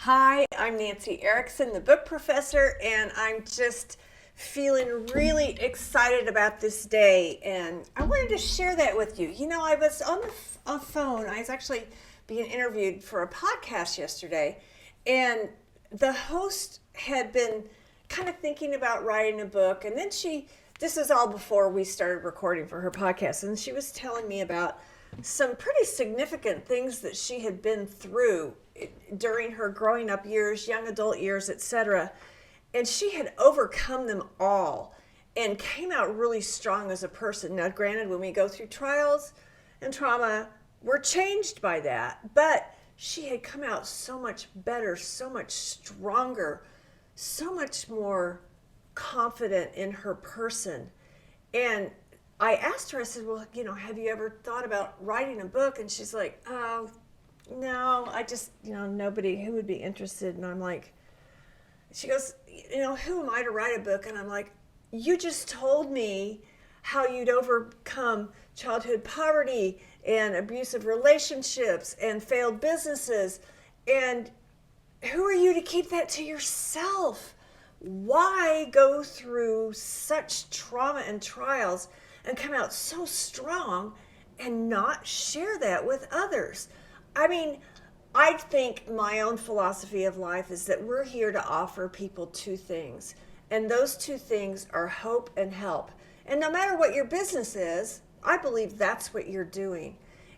Hi, I'm Nancy Erickson, the book professor, and I'm just feeling really excited about this day. And I wanted to share that with you. I was on the phone. I was actually being interviewed for a podcast yesterday, and the host had been kind of thinking about writing a book. And then this is all before we started recording for her podcast, and she was telling me about some pretty significant things that she had been through during her growing up years, young adult years, etc. And she had overcome them all and came out really strong as a person. Now, granted, when we go through trials and trauma, we're changed by that. But she had come out so much better, so much stronger, so much more confident in her person. And I asked her, I said, well, have you ever thought about writing a book? And she's like, oh, no, I just, nobody who would be interested. And I'm like, she goes, who am I to write a book? And I'm like, you just told me how you'd overcome childhood poverty and abusive relationships and failed businesses. And who are you to keep that to yourself? Why go through such trauma and trials and come out so strong and not share that with others? I mean, I think my own philosophy of life is that we're here to offer people two things. And those two things are hope and help. And no matter what your business is, I believe that's what you're doing.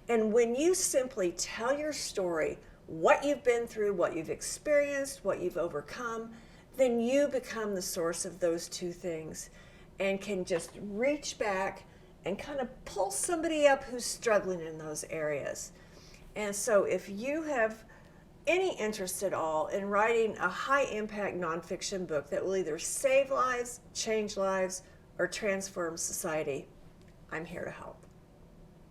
And when you simply tell your story, what you've been through, what you've experienced, what you've overcome, then you become the source of those two things and can just reach back and kind of pull somebody up who's struggling in those areas. And so if you have any interest at all in writing a high impact nonfiction book that will either save lives, change lives, or transform society, I'm here to help.